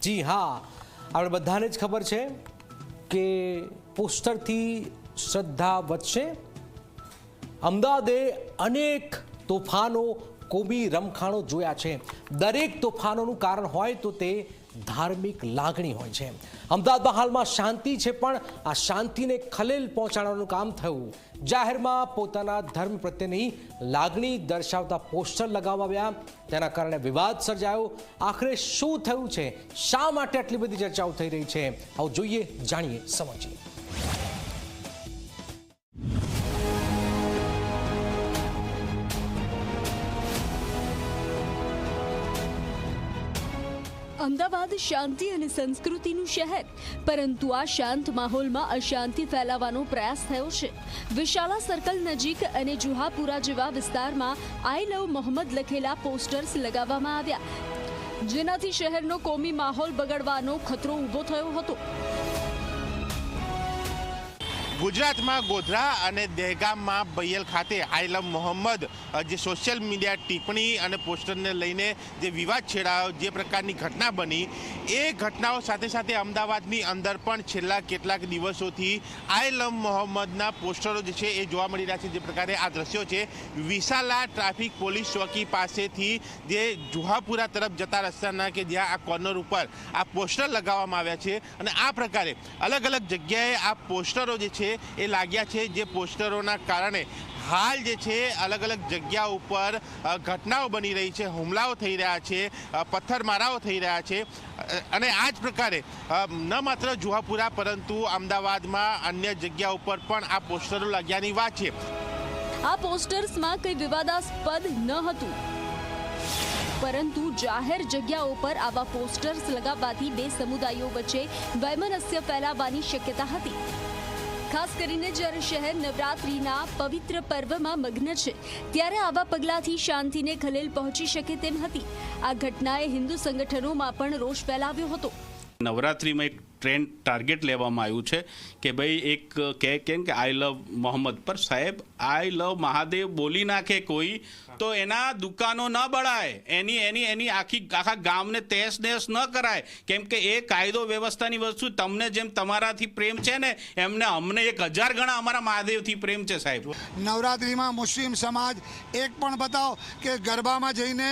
જી હા, આપણે બધાને જ ખબર છે કે પોસ્ટરથી શ્રદ્ધા વધશે. અમદાવાદે અનેક તોફાનો, કોમી રમખાણો જોયા છે. દરેક તોફાનોનું કારણ હોય તો તે ધાર્મિક લાગણી હોય છે. અમદાવાદમાં હાલમાં શાંતિ છે, પણ આ શાંતિને ખલેલ પહોંચાડવાનું કામ થયું. જાહેરમાં પોતાના ધર્મ પ્રત્યેની લાગણી દર્શાવતા પોસ્ટર લગાવવામાં આવ્યા, તેના કારણે વિવાદ સર્જાયો. આખરે શું થયું છે? શા માટે આટલી બધી ચર્ચાઓ થઈ રહી છે? આવો જોઈએ, જાણીએ, સમજીએ. અમદાવાદ શાંતિ અને સંસ્કૃતિનું શહેર, પરંતુ આ શાંત માહોલમાં અશાંતિ ફેલાવવાનો પ્રયાસ થયો છે. વિશાલા સર્કલ નજીક અને જુહાપુરા જેવા વિસ્તારમાં આઈ લવ મોહમ્મદ લખેલા પોસ્ટર્સ લગાવવામાં આવ્યા, જેનાથી શહેરનો કોમી માહોલ બગડવાનો ખતરો ઊભો થયો હતો. ગુજરાતમાં ગોધરા અને દહેગામમાં બૈયલ ખાતે આઈ લવ મોહમ્મદ જે સોશિયલ મીડિયા ટિપ્પણી અને પોસ્ટરને લઈને જે વિવાદ છેડાયો, જે પ્રકારની ઘટના બની, એ ઘટનાઓ સાથે સાથે અમદાવાદની અંદર પણ છેલ્લા કેટલાક દિવસોથી આઈ લવ મોહમ્મદના પોસ્ટરો જે છે એ જોવા મળી રહ્યા છે. જે પ્રકારે આ દ્રશ્યો છે વિશાલા ટ્રાફિક પોલીસ ચોકી પાસેથી જે જુહાપુરા તરફ જતા રસ્તાના કે જ્યાં આ કોર્નર ઉપર આ પોસ્ટર લગાવવામાં આવ્યા છે, અને આ પ્રકારે અલગ અલગ જગ્યાએ આ પોસ્ટરો જે છે એ લાગ્યા છે. જે પોસ્ટરોના કારણે હાલ જે છે અલગ અલગ જગ્યા ઉપર ઘટનાઓ બની રહી છે, હુમલાઓ થઈ રહ્યા છે, પથ્થરમારાઓ થઈ રહ્યા છે. અને આ જ પ્રકારે ન માત્ર જુહાપુરા પરંતુ અમદાવાદમાં અન્ય જગ્યા ઉપર પણ આ પોસ્ટરો લાગ્યાની વાત છે. આ પોસ્ટર્સમાં કંઈ વિવાદાસ્પદ ન હતું, પરંતુ જાહેર જગ્યાઓ પર આવા પોસ્ટર્સ લગાવવાથી બે સમુદાયો વચ્ચે વૈમનસ્ય ફેલાવવાની શક્યતા હતી. ખાસ કરીને જ્યારે શહેર નવરાત્રિના પવિત્ર પર્વમાં મગ્ન છે, ત્યારે આવા પગલાંથી શાંતિને ખલેલ પહોંચી શકે તેમ હતી. આ ઘટનાએ હિન્દુ સંગઠનોમાં પણ રોષ ફેલાવ્યો હતો. નવરાત્રિમાં એક ટ્રેન્ડ ટાર્ગેટ લેવામાં આવ્યું છે કે ભાઈ એક કેમ કે આઈ લવ મોહમ્મદ પર, સાહેબ આઈ લવ મહાદેવ બોલી નાખે કોઈ તો એના દુકાનો ન બળાય, એની આખા ગામને તહેસ નહેસ ન કરાય, કેમ કે એ કાયદો વ્યવસ્થાની વસ્તુ. તમને જેમ તમારાથી પ્રેમ છે ને, એમને અમને 1000 ગણા અમારા મહાદેવથી પ્રેમ છે સાહેબ. નવરાત્રિમાં મુસ્લિમ સમાજ એક પણ બતાવો કે ગરબામાં જઈને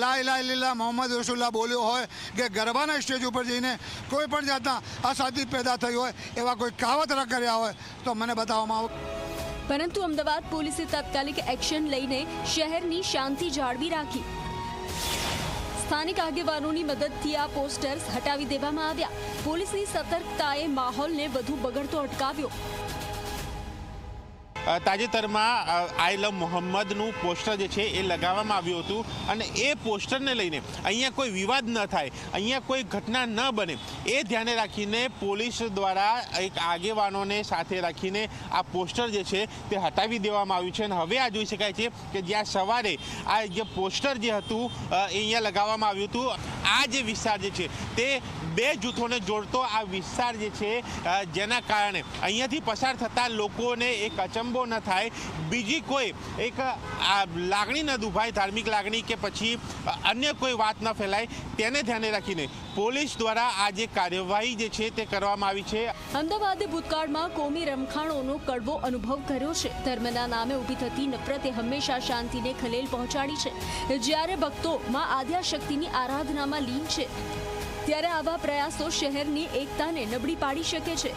લા ઇલાહા ઇલ્લલ્લાહ મોહમ્મદ રસૂલુલ્લાહ બોલ્યો હોય, કે ગરબાના સ્ટેજ ઉપર જઈને કોઈ પણ જાતના અશાંતિ પેદા થઈ હોય, એવા કોઈ કાવતરા કર્યા હોય તો મને બતાવવામાં આવે. પરંતુ અમદાવાદ પોલીસે તાત્કાલિક એક્શન લઈને શહેરની શાંતિ જાળવી રાખી. સ્થાનિક આગેવાનોની મદદથી આ પોસ્ટર્સ હટાવી દેવામાં આવ્યા. પોલીસની સતર્કતાએ માહોલને વધુ બગડતો અટકાવ્યો. તાજેતરમાં આઈ લવ મોહમ્મદનું પોસ્ટર જે છે એ લગાવવામાં આવ્યું હતું, અને એ પોસ્ટરને લઈને અહીંયા કોઈ વિવાદ ન થાય, અહીંયા કોઈ ઘટના ન બને, એ ધ્યાને રાખીને પોલીસ દ્વારા એક આગેવાનોને સાથે રાખીને આ પોસ્ટર જે છે તે હટાવી દેવામાં આવ્યું છે. અને હવે આ જોઈ શકાય છે કે જ્યાં સવારે આ જે પોસ્ટર જે હતું એ અહીંયા લગાવવામાં આવ્યું હતું, આ જે વિસ્તાર જે છે તે બે જૂથોને જોડતો આ વિસ્તાર જે છે, જેના કારણે અહીંયાથી પસાર થતા લોકોને એક અચંબો ન થાય, બીજી કોઈ એક લાગણી ન દુભાય, ધાર્મિક લાગણી કે પછી અન્ય કોઈ વાત ન ફેલાય, તેને ધ્યાને રાખીને પોલીસ દ્વારા આ જે કાર્યવાહી જે છે તે કરવામાં આવી છે. અમદાવાદે ભૂતકાળમાં કોમી રમખાણોનો કડવો અનુભવ કર્યો છે. ધર્મના નામે ઊભી થતી નફરતે હંમેશા શાંતિને ખલેલ પહોંચાડી છે. જ્યારે ભક્તો માં આદ્યાશક્તિની આરાધનામાં લીન છે, ત્યારે આવા પ્રયાસો શહેરની એકતાને નબળી પાડી શકે છે.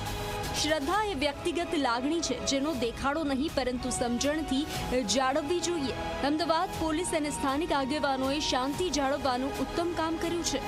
શ્રદ્ધા એ વ્યક્તિગત લાગણી છે, જેનો દેખાડો નહીં પરંતુ સમજણથી જાળવવી જોઈએ. અમદાવાદ પોલીસ અને સ્થાનિક આગેવાનોએ શાંતિ જાળવવાનું ઉત્તમ કામ કર્યું છે.